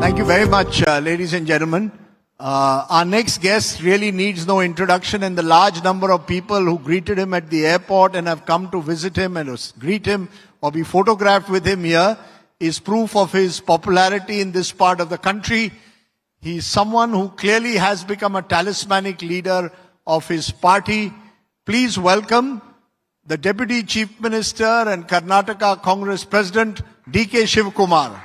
Thank you very much, ladies and gentlemen. Our next guest really needs no introduction, and the large number of people who greeted him at the airport and have come to visit him and greet him or be photographed with him here is proof of his popularity in this part of the country. He is someone who clearly has become a talismanic leader of his party. Please welcome the Deputy Chief Minister and Karnataka Congress President, D.K. Shivakumar.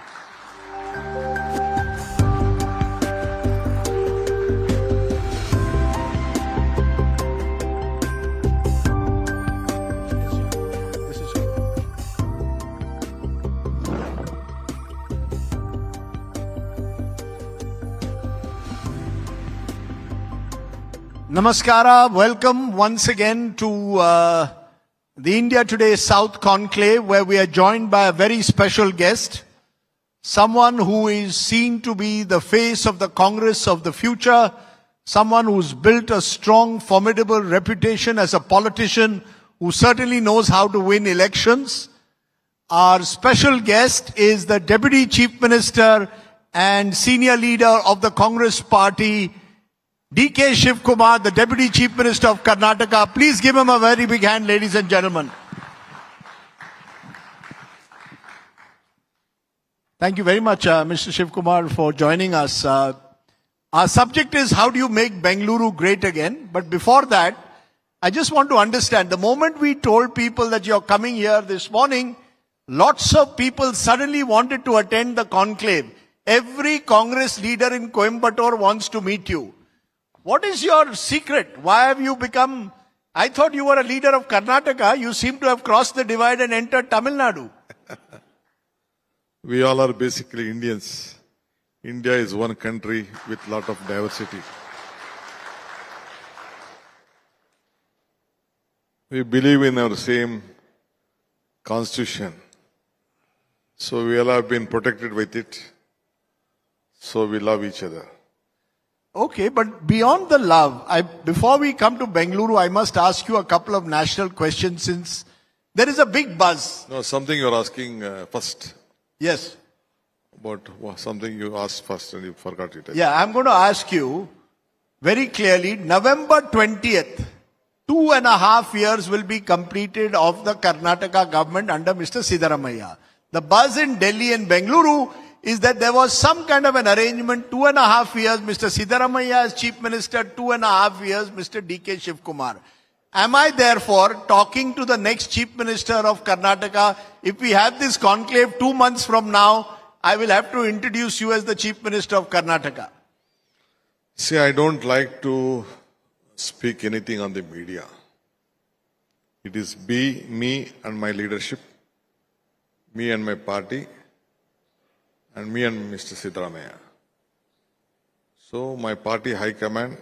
Namaskara, welcome once again to the India Today South Conclave, where we are joined by a very special guest, someone who is seen to be the face of the Congress of the future, someone who's built a strong, formidable reputation as a politician who certainly knows how to win elections. Our special guest is the Deputy Chief Minister and Senior Leader of the Congress Party, D.K. Shivakumar, the Deputy Chief Minister of Karnataka. Please give him a very big hand, ladies and gentlemen. Thank you very much, Mr. Shivakumar, for joining us. Our subject is how do you make Bengaluru great again? But before that, I just want to understand, the moment we told people that you're coming here this morning, lots of people suddenly wanted to attend the conclave. Every Congress leader in Coimbatore wants to meet you. What is your secret? Why have you become, I thought you were a leader of Karnataka. You seem to have crossed the divide and entered Tamil Nadu. We all are basically Indians. India is one country with a lot of diversity. We believe in our same constitution. So we all have been protected with it. So we love each other. Okay, but beyond the love, before we come to Bengaluru, I must ask you a couple of national questions since there is a big buzz. No, something you're asking first. Yes. About something you asked first and you forgot it. Yeah, I'm going to ask you very clearly, November 20th, 2.5 years will be completed of the Karnataka government under Mr. Siddaramaiah. The buzz in Delhi and Bengaluru is that there was some kind of an arrangement, 2.5 years, Mr. Siddaramaiah as Chief Minister, 2.5 years, Mr. D.K. Shivakumar. Am I therefore talking to the next Chief Minister of Karnataka? If we have this conclave 2 months from now, I will have to introduce you as the Chief Minister of Karnataka. See, I don't like to speak anything on the media. It is me and my leadership, me and my party, and me and Mr. Siddaramaiah. So my party high command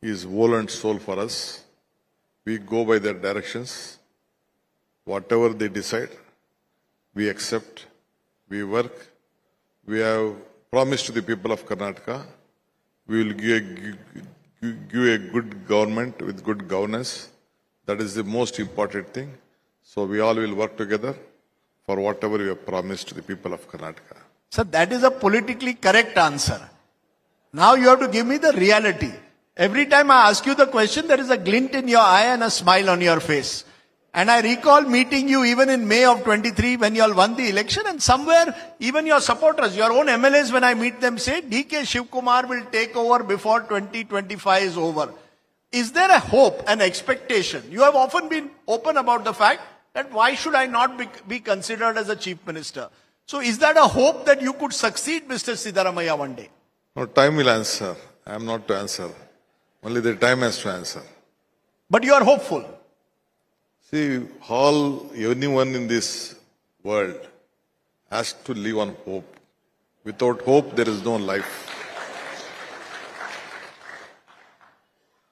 is whole and soul for us. We go by their directions. Whatever they decide, we accept, we work. We have promised to the people of Karnataka, we will give a good government with good governance. That is the most important thing. So we all will work together for whatever we have promised to the people of Karnataka. So that is a politically correct answer. Now you have to give me the reality. Every time I ask you the question, there is a glint in your eye and a smile on your face. And I recall meeting you even in May of 23 when you all won the election, and somewhere even your supporters, your own MLAs, when I meet them, say D.K. Shivakumar will take over before 2025 is over. Is there a hope, an expectation? You have often been open about the fact that why should I not be considered as a Chief Minister? So is that a hope that you could succeed Mr. Siddaramaiah one day? No, time will answer. I am not to answer. Only the time has to answer. But you are hopeful. See, anyone in this world has to live on hope. Without hope, there is no life.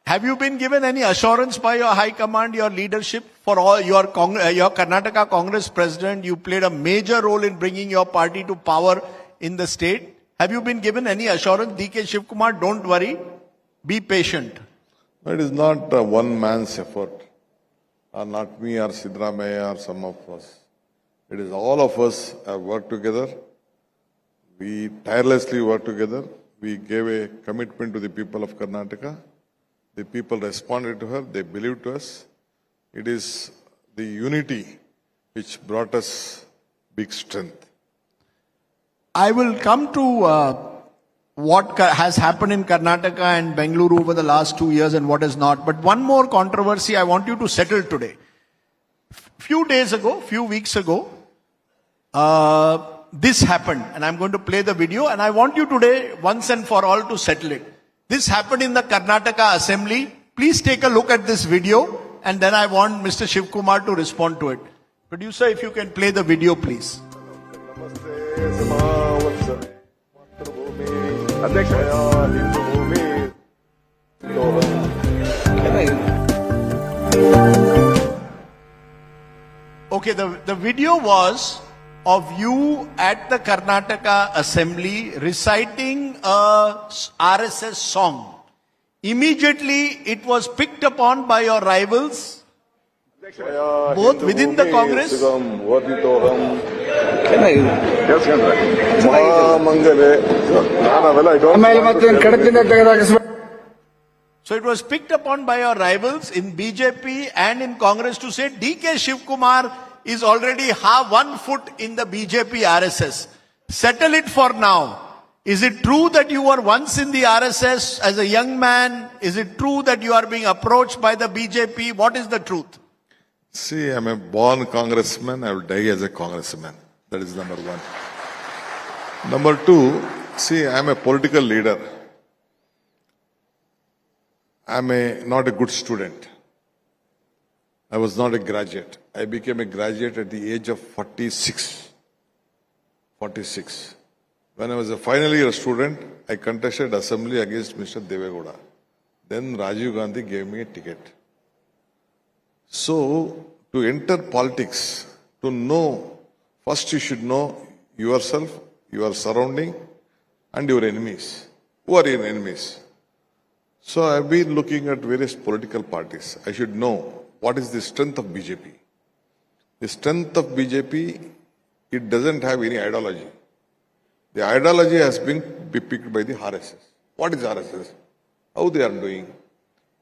Have you been given any assurance by your high command, your leadership, for all your Karnataka Congress President? You played a major role in bringing your party to power in the state. Have you been given any assurance, D.K. Shivakumar, don't worry, be patient? It is not one man's effort, or not me or Siddaramaiah or some of us. It is all of us have worked together. We tirelessly worked together. We gave a commitment to the people of Karnataka. The people responded to her. They believed to us. It is the unity which brought us big strength. I will come to what has happened in Karnataka and Bengaluru over the last 2 years and what is not. But one more controversy I want you to settle today. Few weeks ago, this happened, and I'm going to play the video, and I want you today, once and for all, to settle it. This happened in the Karnataka Assembly. Please take a look at this video, and then I want Mr. Shivakumar to respond to it. Producer, if you can play the video, please. Okay, the video was of you at the Karnataka Assembly reciting a RSS song. Immediately it was picked upon by your rivals, both within the Congress. So it was picked upon by your rivals in BJP and in Congress to say DK Shivakumar is already 1 foot in the BJP RSS. Settle it for now. Is it true that you were once in the RSS as a young man? Is it true that you are being approached by the BJP? What is the truth? See, I'm a born congressman. I will die as a congressman. That is number one. Number two, see, I'm a political leader. I'm not a good student. I was not a graduate. I became a graduate at the age of 46. 46. When I was a final year student, I contested assembly against Mr. Devegowda. Then Rajiv Gandhi gave me a ticket. So, to enter politics, to know, first you should know yourself, your surrounding, and your enemies. Who are your enemies? So I've been looking at various political parties. I should know what is the strength of BJP. The strength of BJP, it doesn't have any ideology. The ideology has been picked by the RSS. What is RSS? How they are doing?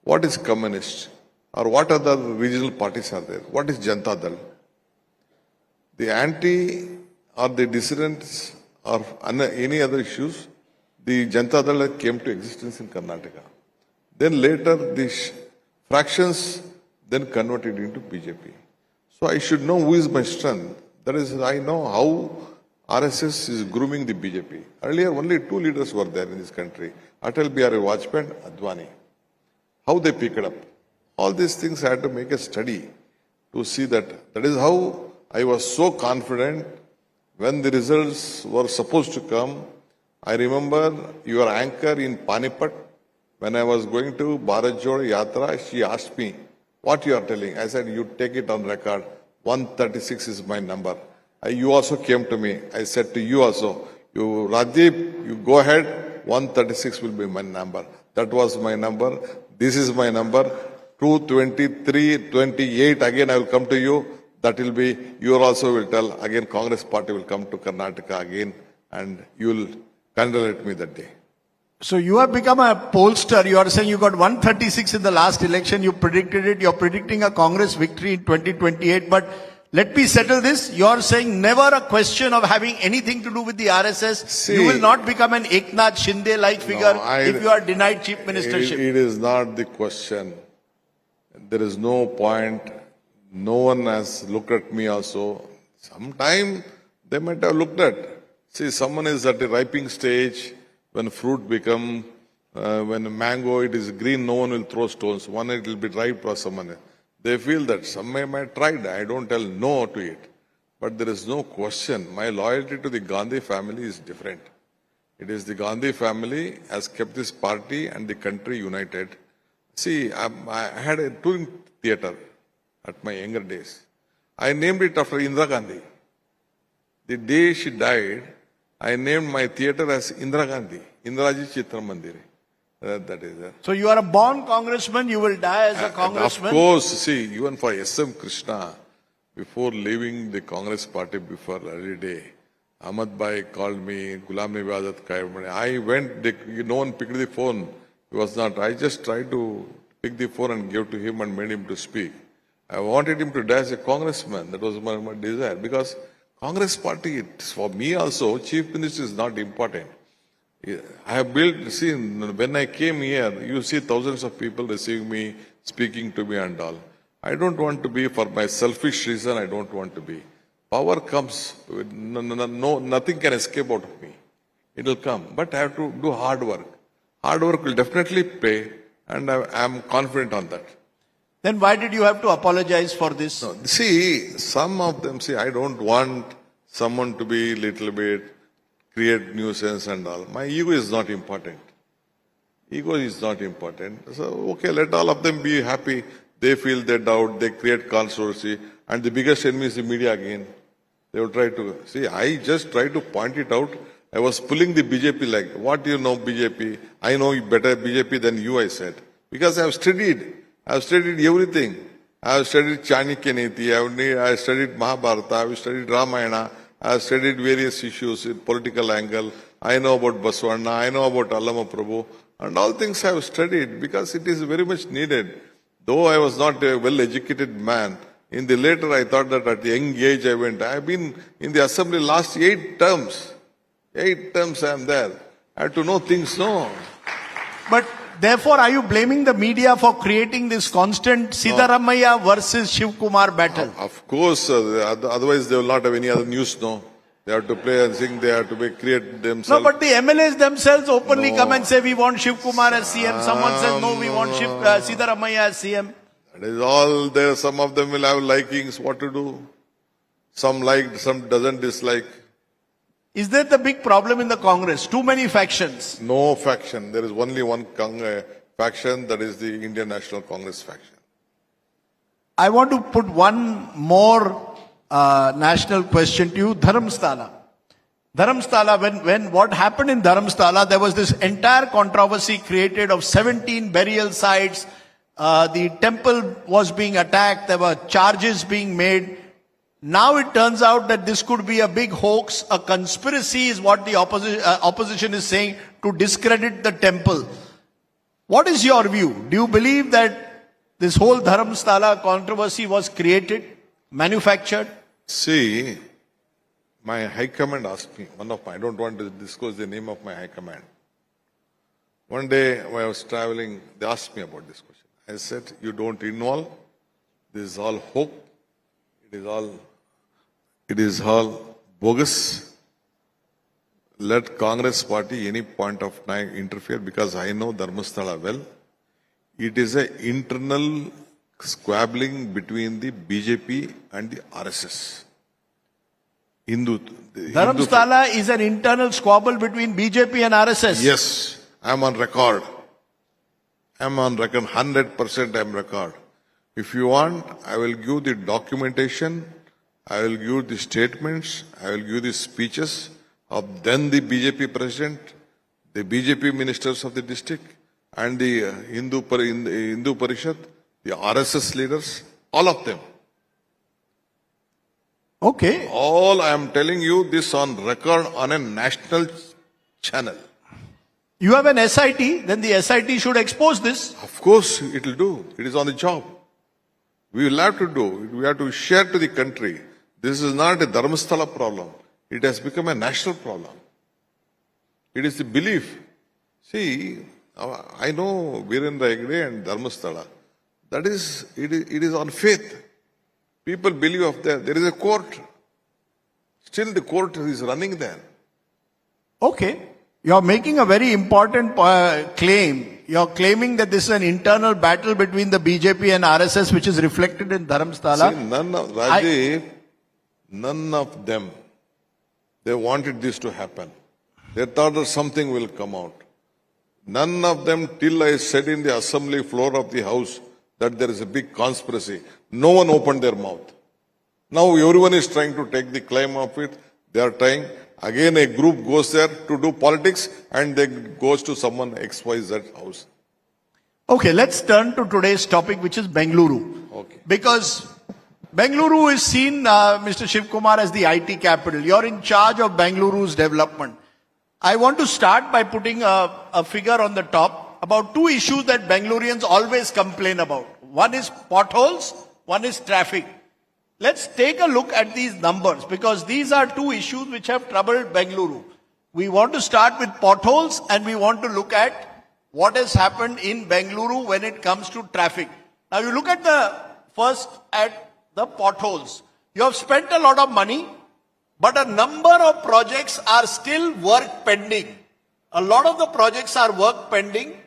What is communist? Or what other regional parties are there? What is Janata Dal? The anti or the dissidents or any other issues, the Janata Dal came to existence in Karnataka. Then later, these fractions then converted into BJP. So I should know who is my strength. That is, I know how RSS is grooming the BJP. Earlier, only 2 leaders were there in this country. Atal Bihari Vajpayee and Advani. How they pick it up. All these things I had to make a study to see that. That is how I was so confident when the results were supposed to come. I remember your anchor in Panipat. When I was going to Bharat Jodo Yatra, she asked me, what you are telling? I said, you take it on record. 136 is my number. You also came to me. I said to you also, you Rajdip, you go ahead. 136 will be my number. That was my number. This is my number. 223, 28. Again, I will come to you. That will be, you also will tell. Again, Congress party will come to Karnataka again. And you will congratulate me that day. So you have become a pollster. You are saying you got 136 in the last election. You predicted it. You're predicting a Congress victory in 2028. But let me settle this. You're saying never a question of having anything to do with the RSS. See, you will not become an Eknath Shinde-like figure if you are denied chief ministership. It is not the question. There is no point. No one has looked at me also. Sometime they might have looked at. See, someone is at a ripening stage. When fruit become, when mango, it is green, no one will throw stones. One, it will be ripe for someone. They feel that some might try it. I don't tell no to it. But there is no question. My loyalty to the Gandhi family is different. It is the Gandhi family has kept this party and the country united. See, I had a touring theatre at my younger days. I named it after Indira Gandhi. The day she died, I named my theatre as Indira Gandhi, Indiraji Chitra Mandiri. That is it. So you are a born congressman, you will die as a congressman? Of course, see, even for S.M. Krishna, before leaving the Congress party before early day, Ahmad Bhai called me, Gulam Nabi Azad Khair. I went, no one picked the phone. He was not. I just tried to pick the phone and give to him and made him to speak. I wanted him to die as a congressman. That was my desire. Because Congress party, for me also, chief minister is not important. I have built, see, when I came here, you see thousands of people receiving me, speaking to me and all. I don't want to be, for my selfish reason, I don't want to be. Power comes, nothing can escape out of me. It will come, but I have to do hard work. Hard work will definitely pay, and I am confident on that. Then why did you have to apologize for this? No, see, some of them, I don't want someone to be little bit, create nuisance and all. My ego is not important. Ego is not important. So, okay, let all of them be happy. They feel they doubt, they create controversy, and the biggest enemy is the media again. They will try to, see, I just try to point it out. I was pulling the BJP like, what do you know BJP? I know better BJP than you, I said. Because I have studied everything. I have studied Chanakya Niti, I have studied Mahabharata, I have studied Ramayana, I have studied various issues in political angle. I know about Baswana, I know about Allama Prabhu, and all things I have studied because it is very much needed. Though I was not a well-educated man, in the later I thought that at the young age I went. I have been in the assembly last 8 terms. 8 terms I am there. I have to know things, no. But therefore, are you blaming the media for creating this constant Siddaramaiah versus Shivakumar battle? Of course, otherwise they will not have any other news, no. They have to play and sing, they have to create themselves. No, but the MLAs themselves openly come and say we want Shivakumar as CM. Someone says no, we want Siddaramaiah as CM. That is all there. Some of them will have likings, what to do. Some like, some doesn't dislike. Is that the big problem in the Congress? Too many factions. No faction. There is only one faction, that is the Indian National Congress faction. I want to put one more national question to you. Dharamstala. When what happened in Dharamstala, there was this entire controversy created of 17 burial sites. The temple was being attacked. There were charges being made. Now it turns out that this could be a big hoax, a conspiracy is what the opposition is saying to discredit the temple. What is your view? Do you believe that this whole Dharamstala controversy was created, manufactured? See, my high command asked me, I don't want to disclose the name of my high command. One day when I was traveling, they asked me about this question. I said, you don't involve. This is all hoax. It is all bogus. Let Congress party any point of time interfere because I know Dharmasthala well. It is an internal squabbling between the BJP and the RSS. Dharamsthala is an internal squabble between BJP and RSS. Yes, I am on record. 100% I am record. If you want, I will give the documentation, I will give the statements, I will give the speeches of then the BJP president, the BJP ministers of the district, and the Hindu Parishad, the RSS leaders, all of them. Okay. All I am telling you this on record on a national channel. You have an SIT, then the SIT should expose this. Of course, it will do. It is on the job. We will have to do. We have to share to the country. This is not a Dharmasthala problem. It has become a national problem. It is the belief. See, I know Virendra Hegde and Dharmasthala. That is, it is on faith. People believe of that. There is a court. Still the court is running there. Okay. You're making a very important claim. You're claiming that this is an internal battle between the BJP and RSS, which is reflected in Dharamsthala. See, none of them, they wanted this to happen. They thought that something will come out. None of them, till I said in the assembly floor of the house that there is a big conspiracy, no one opened their mouth. Now everyone is trying to take the claim of it. They are trying. Again, a group goes there to do politics and they goes to someone XYZ house. Okay, let's turn to today's topic, which is Bengaluru. Okay. Because Bengaluru is seen, Mr. Shivakumar, as the IT capital. You're in charge of Bengaluru's development. I want to start by putting a figure on the top about two issues that Bengalurians always complain about. One is potholes, one is traffic. Let's take a look at these numbers because these are two issues which have troubled Bengaluru. We want to start with potholes and we want to look at what has happened in Bengaluru when it comes to traffic. Now you look at the potholes. You have spent a lot of money, but a number of projects are still work pending. A lot of the projects are work pending,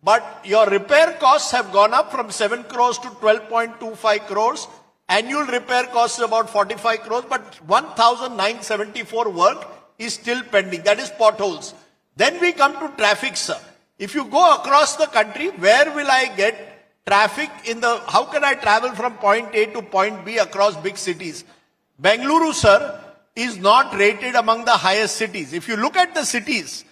but your repair costs have gone up from 7 crores to 12.25 crores. Annual repair costs about 45 crores, but 1,974 work is still pending. That is potholes. Then we come to traffic, sir. If you go across the country, where will I get traffic how can I travel from point A to point B across big cities? Bengaluru, sir, is not rated among the highest cities. If you look at the cities,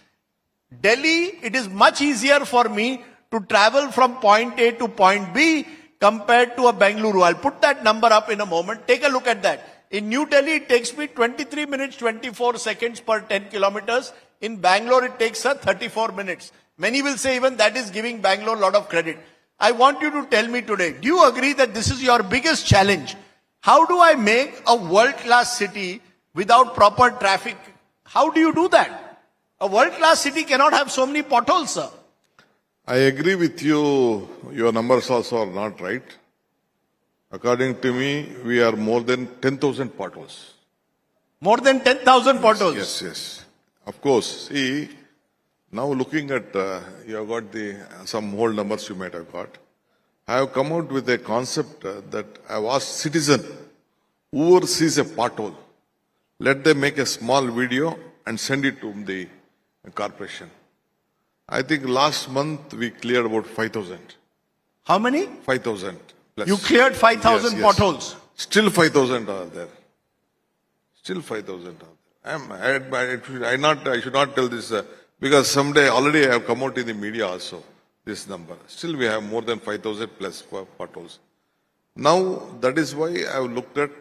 Delhi, it is much easier for me to travel from point A to point B compared to a Bengaluru. I'll put that number up in a moment. Take a look at that. In New Delhi, it takes me 23 minutes, 24 seconds per 10 kilometers. In Bangalore, it takes 34 minutes. Many will say even that is giving Bangalore a lot of credit. I want you to tell me today, do you agree that this is your biggest challenge? How do I make a world-class city without proper traffic? How do you do that? A world-class city cannot have so many potholes, sir. I agree with you. Your numbers also are not right. According to me, we are more than 10,000 potholes. More than 10,000 potholes? Yes. Of course. See, now looking at, you have got some old numbers you might have got. I have come out with a concept that I have asked citizen, whoever sees a pothole, let them make a small video and send it to the corporation. I think last month we cleared about 5,000. How many? 5,000 plus. You cleared 5,000 potholes? Still 5,000 are there. Still 5,000 are there. I should not tell this because someday already I have come out in the media also, this number. Still we have more than 5,000 plus potholes. Now that is why I have looked at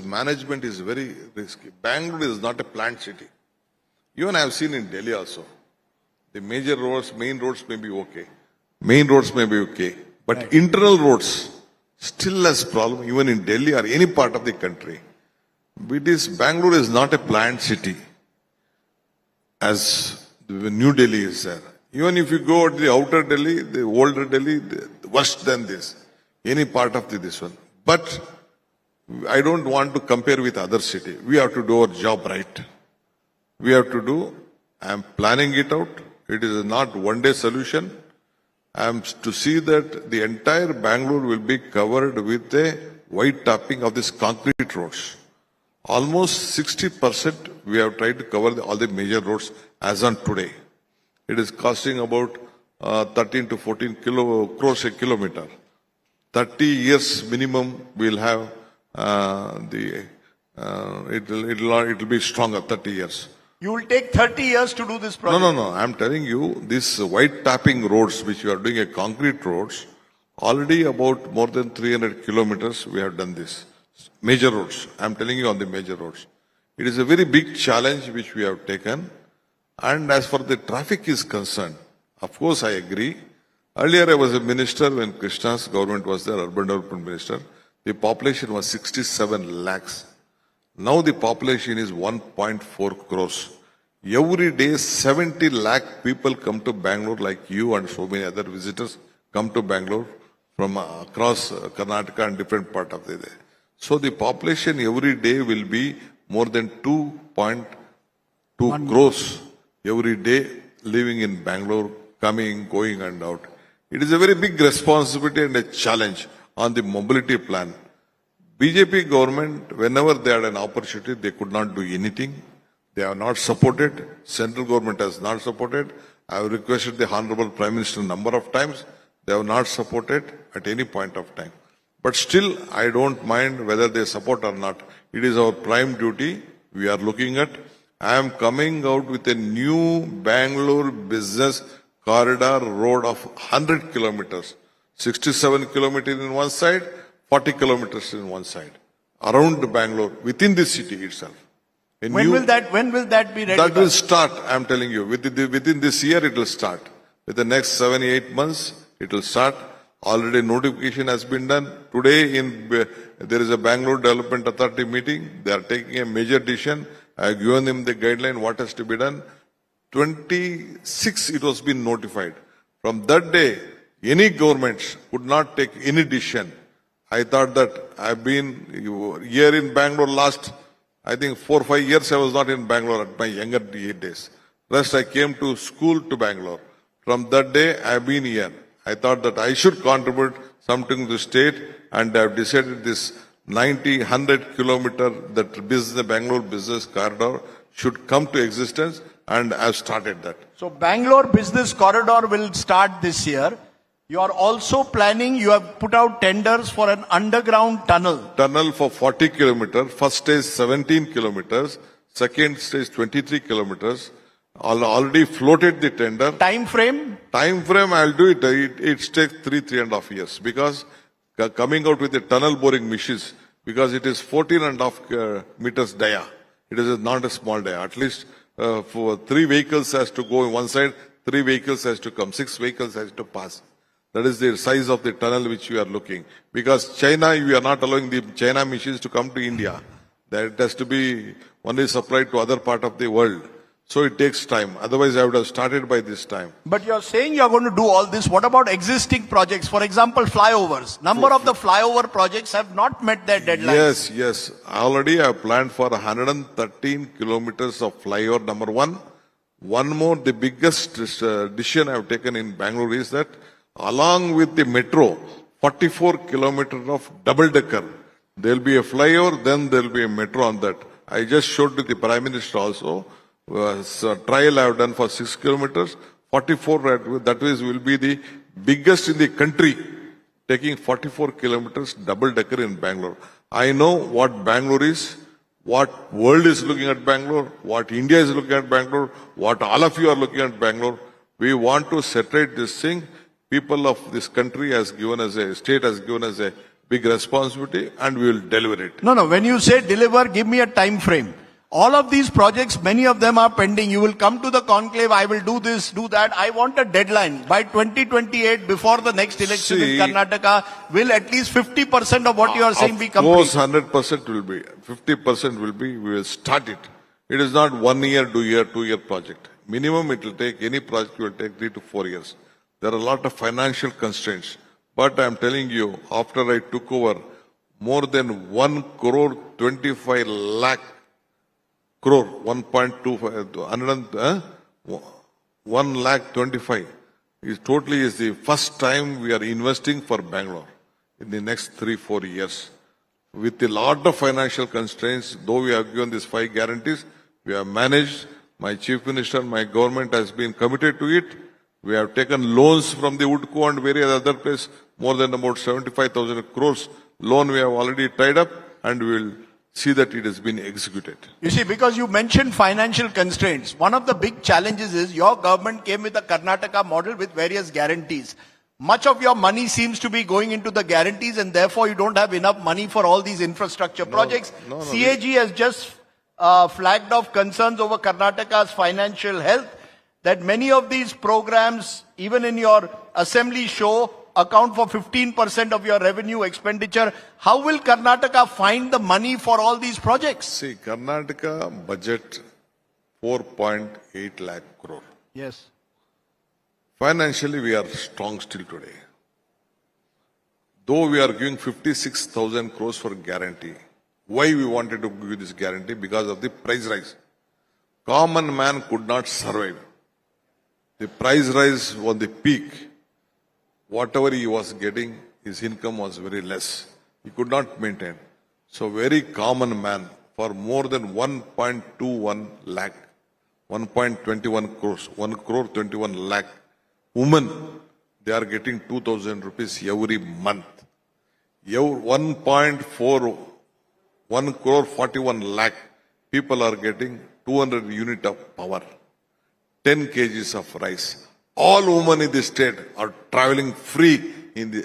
management is very risky. Bangalore is not a planned city. Even I have seen in Delhi also. The major roads, main roads may be okay. But right. Internal roads still has problem even in Delhi or any part of the country. Bangalore is not a planned city as New Delhi is there. Even if you go to the outer Delhi, the older Delhi, worse than this. Any part of this one. But I don't want to compare with other city. We have to do our job right. I am planning it out. It is not one day solution. I am to see that the entire Bangalore will be covered with a white topping of these concrete roads. Almost 60% we have tried to cover all the major roads as on today. It is costing about 13 to 14 crores a kilometer. 30 years minimum we'll have it will be stronger 30 years. You will take 30 years to do this project? No. I'm telling you, this white tapping roads, which you are doing a concrete roads, already about more than 300 kilometers we have done this. Major roads. I'm telling you on the major roads. It is a very big challenge which we have taken. And as far the traffic is concerned, of course I agree. Earlier I was a minister when Krishna's government was there, urban development minister. The population was 67 lakhs. Now the population is 1.4 crores. Every day 70 lakh people come to Bangalore like you and so many other visitors come to Bangalore from across Karnataka and different part of the day. So the population every day will be more than 2.2 crores every day living in Bangalore, coming, going and out. It is a very big responsibility and a challenge on the mobility plan. BJP government, whenever they had an opportunity, they could not do anything. They have not supported. Central government has not supported. I have requested the Honorable Prime Minister a number of times. They have not supported at any point of time. But still, I don't mind whether they support or not. It is our prime duty. We are looking at. I am coming out with a new Bangalore business corridor road of 100 kilometers. 67 kilometers in one side, 40 kilometers in one side, around Bangalore, within the city itself. When will that be ready? That will start, I'm telling you. Within this year, it will start. With the next 7-8 months, it will start. Already notification has been done. Today, there is a Bangalore Development Authority meeting. They are taking a major decision. I have given them the guideline, what has to be done. 26, it was been notified. From that day, any government could not take any decision. I thought that I've been here in Bangalore last, I think 4 or 5 years I was not in Bangalore at my younger days. Rest I came to school to Bangalore. From that day I've been here. I thought that I should contribute something to the state, and I've decided this 100 kilometer that Bangalore business corridor should come to existence, and I've started that. So Bangalore business corridor will start this year. You are also planning, you have put out tenders for an underground tunnel. Tunnel for 40 kilometers. First stage 17 kilometers. Second stage 23 kilometers. Already floated the tender. Time frame? Time frame, I'll do it. It takes 3.5 years. Because coming out with the tunnel boring machines, because it is 14.5 meters dia. It is not a small dia. At least for 3 vehicles has to go on one side, 3 vehicles has to come, 6 vehicles has to pass. That is the size of the tunnel which we are looking. Because China, we are not allowing the China machines to come to India. That has to be only supplied to other part of the world. So it takes time. Otherwise, I would have started by this time. But you're saying you're going to do all this. What about existing projects? For example, flyovers. Number of the flyover projects have not met their deadlines. Yes. Already I have planned for 113 kilometers of flyover, number one. One more, the biggest decision I have taken in Bangalore is that along with the metro, 44 kilometers of double-decker. There will be a flyover, then there will be a metro on that. I just showed to the Prime Minister also. Trial I have done for 6 kilometers. 44, that is, will be the biggest in the country, taking 44 kilometers double-decker in Bangalore. I know what Bangalore is, what world is looking at Bangalore, what India is looking at Bangalore, what all of you are looking at Bangalore. We want to separate this thing. People of this country has given us state has given us a big responsibility, and we will deliver it. No. When you say deliver, give me a time frame. All of these projects, many of them are pending. You will come to the conclave, I will do this, do that. I want a deadline. By 2028, before the next election in Karnataka, will at least 50% of what you are saying be complete? Of course, 100% will be. 50% will be, we will start it. It is not 1 year, 2 year, 2 year project. Minimum it will take, any project will take 3 to 4 years. There are a lot of financial constraints. But I am telling you, after I took over, more than 1 crore 25 lakh crore, 1.25, 1 lakh 25 is totally is the first time we are investing for Bangalore in the next 3-4 years. With a lot of financial constraints, though we have given these 5 guarantees, we have managed. My Chief Minister, my government has been committed to it. We have taken loans from the Woodco and various other places, more than about 75,000 crores loan we have already tied up, and we will see that it has been executed. You see, because you mentioned financial constraints, one of the big challenges is your government came with a Karnataka model with various guarantees. Much of your money seems to be going into the guarantees, and therefore you don't have enough money for all these infrastructure projects. CAG has just flagged off concerns over Karnataka's financial health, that many of these programs, even in your assembly show, account for 15% of your revenue expenditure. How will Karnataka find the money for all these projects? See, Karnataka budget 4.8 lakh crore. Yes. Financially, we are strong still today. Though we are giving 56,000 crores for guarantee. Why we wanted to give this guarantee? Because of the price rise. Common man could not survive. The price rise on the peak. Whatever he was getting, his income was very less. He could not maintain. So very common man, for more than 1.21 lakh, 1.21 crores, 1 crore 21 lakh women, they are getting 2,000 rupees every month. 1.4, 1 crore 41 lakh people are getting 200 unit of power, 10 kgs of rice. All women in the state are traveling free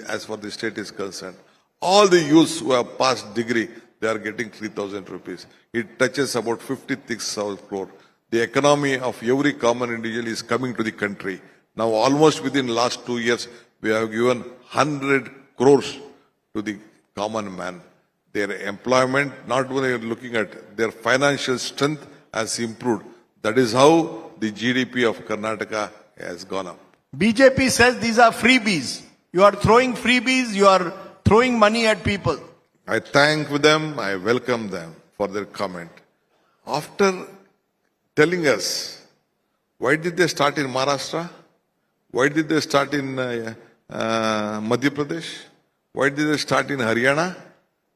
as far as the state is concerned. All the youths who have passed degree, they are getting 3,000 rupees. It touches about 56,000 crore. The economy of every common individual is coming to the country. Now almost within last 2 years, we have given 100 crores to the common man. Their employment, not only looking at their financial strength, has improved. That is how the GDP of Karnataka has gone up. BJP says these are freebies. You are throwing freebies, you are throwing money at people. I thank them, I welcome them for their comment. After telling us, why did they start in Maharashtra? Why did they start in Madhya Pradesh? Why did they start in Haryana?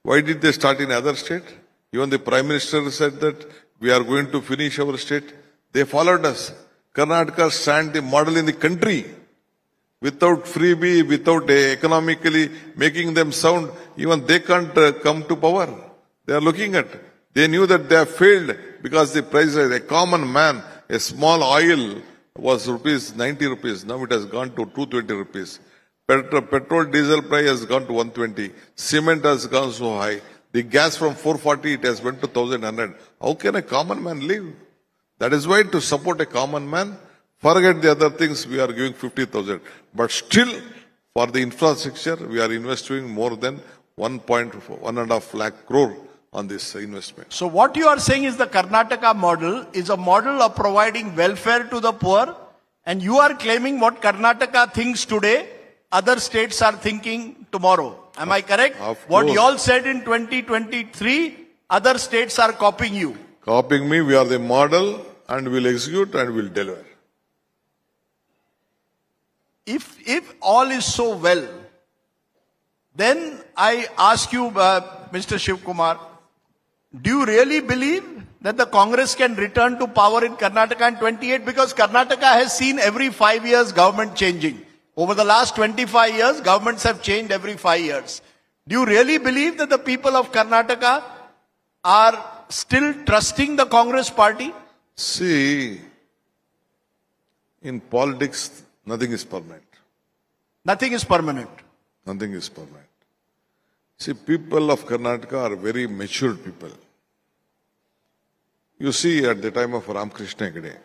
Why did they start in other state? Even the Prime Minister said that we are going to finish our state. They followed us. Karnataka stand the model in the country. Without freebie, without economically making them sound, even they can't come to power. They are looking at. They knew that they have failed because the price of a common man, a small oil was rupees 90 rupees. Now it has gone to 220 rupees. Petrol diesel price has gone to 120. Cement has gone so high. The gas from 440, it has went to 1,100. How can a common man live? That is why to support a common man, forget the other things, we are giving 50,000. But still, for the infrastructure, we are investing more than 1.5 lakh crore on this investment. So what you are saying is the Karnataka model is a model of providing welfare to the poor, and you are claiming what Karnataka thinks today, other states are thinking tomorrow. Am I correct? What you all said in 2023, other states are copying you. Copying me, we are the model and will execute and will deliver. If all is so well, then I ask you, Mr. Shivakumar, do you really believe that the Congress can return to power in Karnataka in 28? Because Karnataka has seen every 5 years government changing. Over the last 25 years, governments have changed every 5 years. Do you really believe that the people of Karnataka are still trusting the Congress party? See, in politics, nothing is permanent. Nothing is permanent. Nothing is permanent. See, people of Karnataka are very mature people. You see, at the time of Ramakrishna Hegde,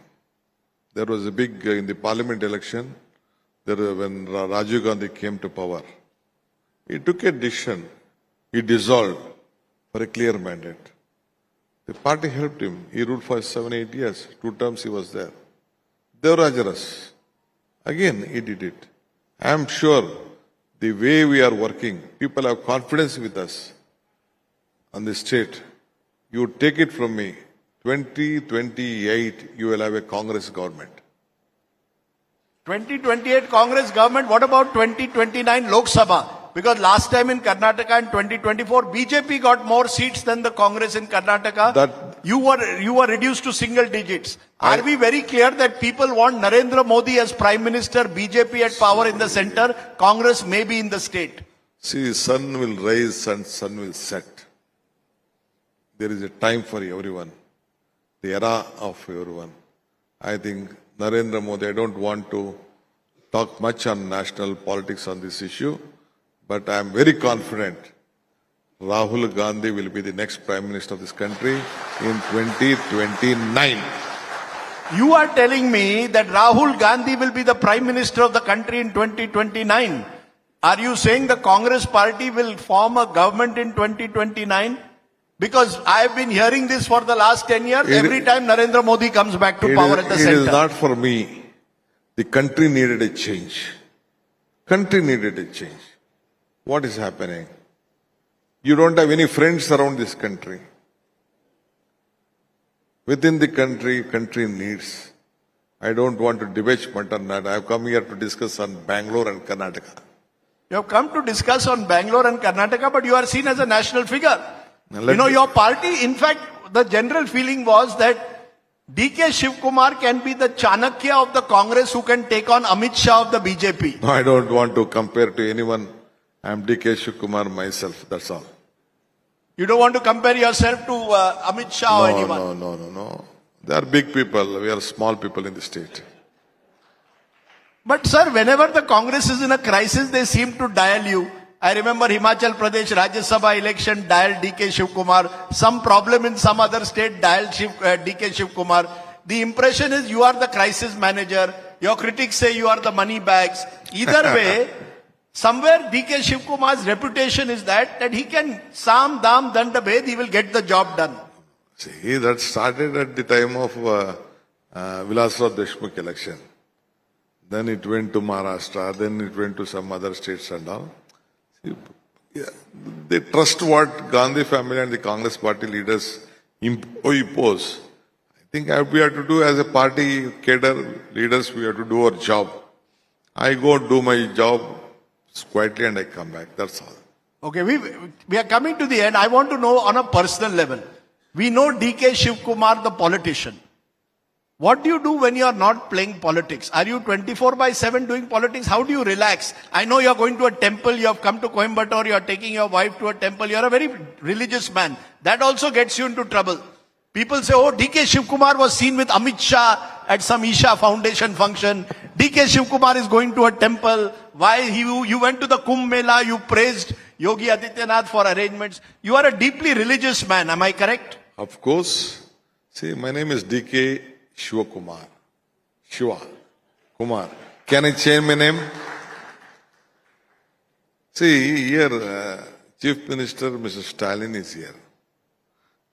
there was a big, in the parliament election, when Rajiv Gandhi came to power, he took a decision, he dissolved for a clear mandate. The party helped him. He ruled for 7-8 years. 2 terms he was there. Devarajaras, again he did it. I am sure the way we are working, people have confidence with us on the state. You take it from me, 2028 you will have a Congress government. 2028 Congress government, what about 2029 Lok Sabha? Because last time in Karnataka in 2024, BJP got more seats than the Congress in Karnataka. You were reduced to single digits. Are we very clear that people want Narendra Modi as Prime Minister, BJP at power in the center, Congress may be in the state? See, sun will rise and sun will set. There is a time for everyone. The era of everyone. I think Narendra Modi, I don't want to talk much on national politics on this issue, but I am very confident Rahul Gandhi will be the next Prime Minister of this country in 2029. You are telling me that Rahul Gandhi will be the Prime Minister of the country in 2029. Are you saying the Congress party will form a government in 2029? Because I have been hearing this for the last 10 years. Every time Narendra Modi comes back to power at the center. It is not for me. The country needed a change. Country needed a change. What is happening? You don't have any friends around this country. Within the country, country needs. I don't want to debate much on that. I have come here to discuss on Bangalore and Karnataka. You have come to discuss on Bangalore and Karnataka, but you are seen as a national figure. Your party, in fact, the general feeling was that DK Shivakumar can be the Chanakya of the Congress who can take on Amit Shah of the BJP. No, I don't want to compare to anyone. I am DK Shivakumar myself, that's all. You don't want to compare yourself to Amit Shah or anyone? No. They are big people. We are small people in the state. But sir, whenever the Congress is in a crisis, they seem to dial you. I remember Himachal Pradesh Rajya Sabha election, dial DK Shivakumar. Some problem in some other state, dial DK Shivakumar. The impression is you are the crisis manager. Your critics say you are the money bags. Either way, somewhere DK Shivakumar's reputation is that he can Sam Dam Dandabhed, he will get the job done. See, that started at the time of Vilasrao Deshmukh election. Then it went to Maharashtra, then it went to some other states and all. See, yeah, they trust what Gandhi family and the Congress party leaders impose. I think we have to do as a party cadre leaders, we have to do our job. I go do my job quietly and I come back. That's all. Okay, we are coming to the end. I want to know on a personal level. We know DK Shivakumar, the politician. What do you do when you are not playing politics? Are you 24/7 doing politics? How do you relax? I know you are going to a temple, you have come to Coimbatore, you are taking your wife to a temple, you are a very religious man. That also gets you into trouble. People say, oh, DK Shivakumar was seen with Amit Shah at some Isha Foundation function. DK Shivakumar is going to a temple. Why you went to the Kumbh Mela, you praised Yogi Adityanath for arrangements. You are a deeply religious man, am I correct? Of course. See, my name is DK Shivakumar. Shiva Kumar. Can I change my name? See, here, Chief Minister Mr. Stalin is here.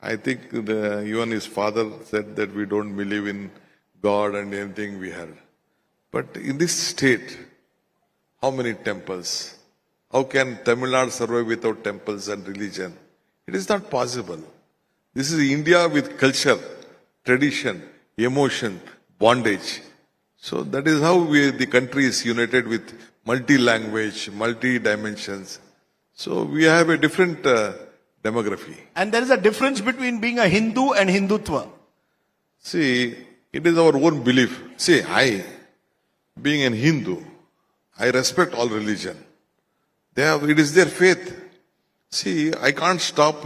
I think even his father said that we don't believe in God and anything we heard. But in this state, how many temples? How can Tamil Nadu survive without temples and religion? It is not possible. This is India with culture, tradition, emotion, bondage. So that is how the country is united with multi-language, multi-dimensions. So we have a different demography. And there is a difference between being a Hindu and Hindutva. See, it is our own belief. See, being a Hindu, I respect all religion. It is their faith. See, I can't stop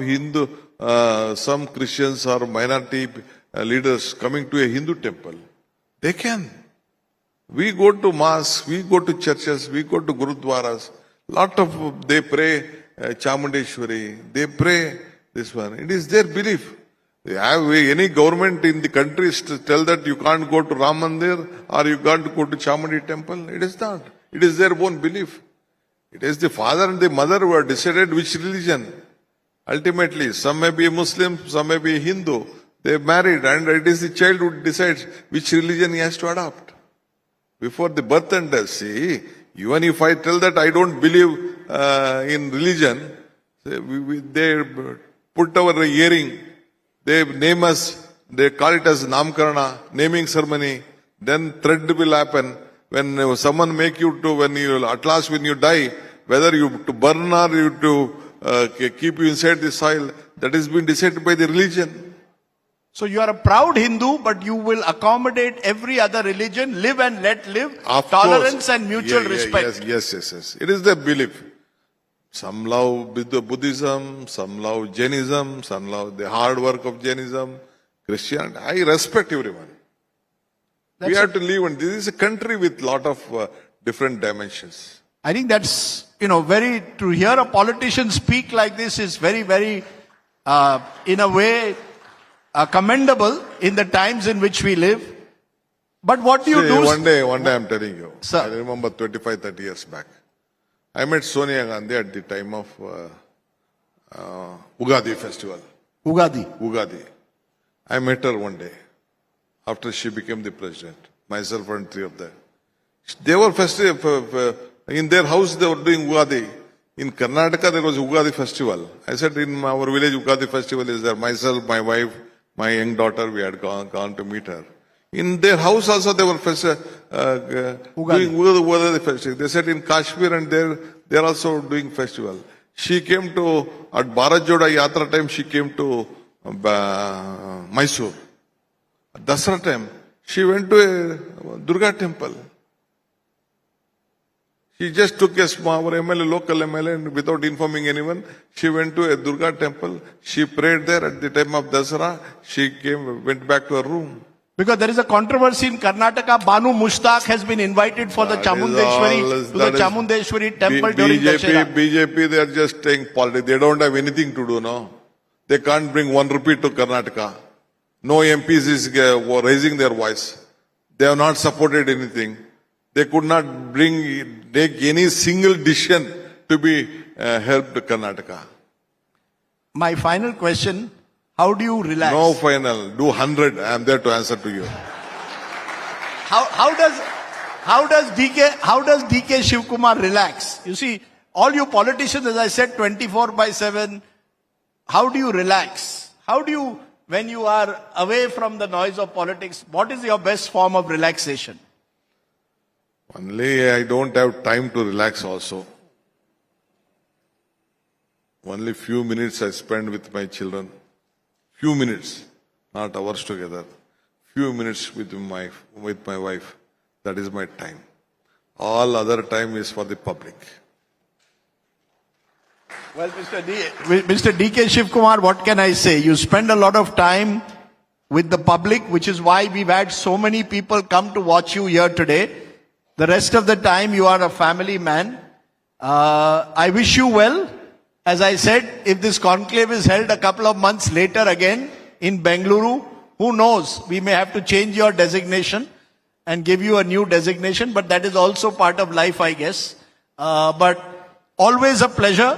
some Christians or minority leaders coming to a Hindu temple. They can. We go to mosques, we go to churches, we go to gurudwaras. They pray Chamundeshwari, they pray this one. It is their belief. Have any government in the country to tell that you can't go to Ram Mandir or you can't go to Chamundi temple? It is not. It is their own belief. It is the father and the mother who have decided which religion. Ultimately, some may be a Muslim, some may be a Hindu. They married and it is the child who decides which religion he has to adopt. Before the birth and death, see, even if I tell that I don't believe in religion, they put our hearing, they name us, they call it as Namkarana, naming ceremony, then thread will happen. When someone make you to, at last when you die, whether you to burn or you to keep you inside the soil, that is being decided by the religion. So you are a proud Hindu, but you will accommodate every other religion, live and let live, Of tolerance course. and mutual respect. Yes. It is their belief. Some love Buddhism, some love Jainism, some love the hard work of Jainism, Christianity. I respect everyone. We have to live, and this is a country with lot of different dimensions. I think that's, to hear a politician speak like this is very, very, in a way, commendable in the times in which we live. But what do you do? One day I'm telling you. Sir. I remember 25, 30 years back. I met Sonia Gandhi at the time of Ugadi festival. Ugadi. I met her one day after she became the president. Myself and three of them. They were festive. In their house they were doing Ugadi. In Karnataka there was Ugadi festival. I said in our village Ugadi festival is there. Myself, my wife, my young daughter, we had gone to meet her. In their house also they were doing Ugadi festival. They said in Kashmir and they are also doing festival. She came at Bharat Joda Yatra time, she came to Mysore. At Dasara time, she went to a Durga temple. She just took a small MLA, local MLA, and without informing anyone, she went to a Durga temple. She prayed there at the time of Dasara. She went back to her room. Because there is a controversy in Karnataka. Banu Mushtaq has been invited for the Chamundeshwari temple during Dashera. BJP, they are just staying politics. They don't have anything to do, no? They can't bring 1 rupee to Karnataka. No MPs is raising their voice. They have not supported anything. They could not take any single decision to be helped to Karnataka. My final question, how do you relax? No final. Do 100. I am there to answer to you. How does DK Shivakumar relax? You see, all you politicians, as I said, 24/7, how do you relax? How do you, when you are away from the noise of politics, what is your best form of relaxation? Only I don't have time to relax also. Only few minutes I spend with my children. Few minutes, not hours together. Few minutes with my wife. That is my time. All other time is for the public. Well, Mr. DK Shivakumar, what can I say? You spend a lot of time with the public, which is why we've had so many people come to watch you here today. The rest of the time, you are a family man. I wish you well. As I said, if this conclave is held a couple of months later again in Bengaluru, who knows? We may have to change your designation and give you a new designation, but that is also part of life, I guess. But always a pleasure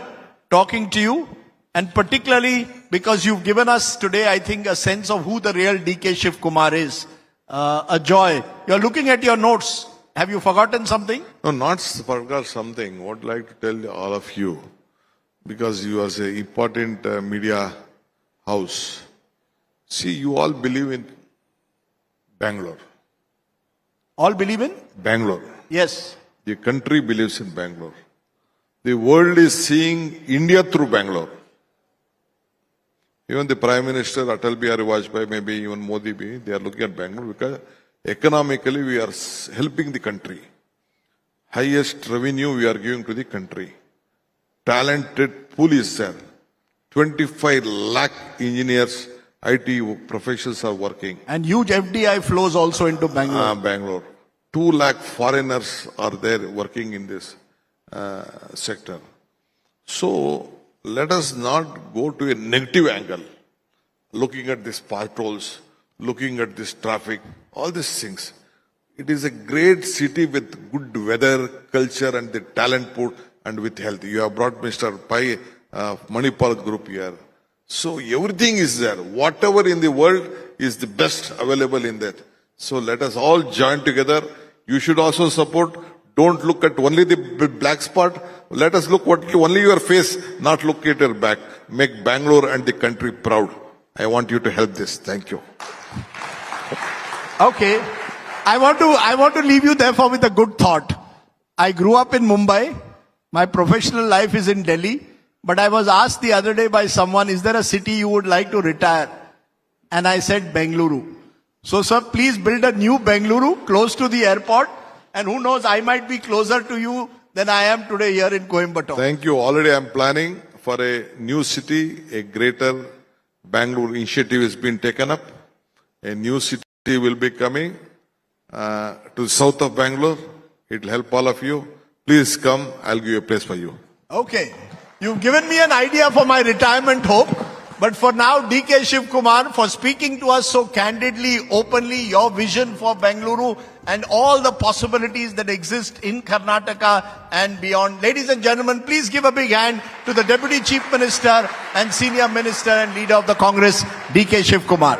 talking to you, and particularly because you've given us today, I think, a sense of who the real DK Shivakumar is. A joy. You're looking at your notes. Have you forgotten something? No, not forgot something. What I'd like to tell all of you, because you are an important media house. See, you all believe in Bangalore. All believe in? Bangalore. Yes. The country believes in Bangalore. The world is seeing India through Bangalore. Even the Prime Minister, Atal Bihari Vajpayee, maybe even Modi, they are looking at Bangalore because economically we are helping the country. Highest revenue we are giving to the country. Talented pool is there. 25 lakh engineers, IT professionals are working. And huge FDI flows also into Bangalore. Bangalore. 2 lakh foreigners are there working in this sector. So let us not go to a negative angle. Looking at these patrols, looking at this traffic, all these things. It is a great city with good weather, culture, and the talent pool, and with health. You have brought Mr. Pai Manipal group here. So everything is there. Whatever in the world is the best available in that. So let us all join together. You should also support. Don't look at only the black spot. Let us look only your face, not look at your back. Make Bangalore and the country proud. I want you to help this. Thank you. Okay. I want to leave you therefore with a good thought. I grew up in Mumbai. My professional life is in Delhi. But I was asked the other day by someone, is there a city you would like to retire? And I said Bengaluru. So sir, please build a new Bengaluru close to the airport. And who knows, I might be closer to you than I am today here in Coimbatore. Thank you. Already I am planning for a new city, a greater Bangalore initiative has been taken up. A new city will be coming to the south of Bangalore. It will help all of you. Please come. I'll give you a place for you. Okay. You've given me an idea for my retirement hope. But for now, DK Shivakumar, for speaking to us so candidly, openly, your vision for Bengaluru and all the possibilities that exist in Karnataka and beyond. Ladies and gentlemen, please give a big hand to the Deputy Chief Minister and Senior Minister and Leader of the Congress, DK Shivakumar.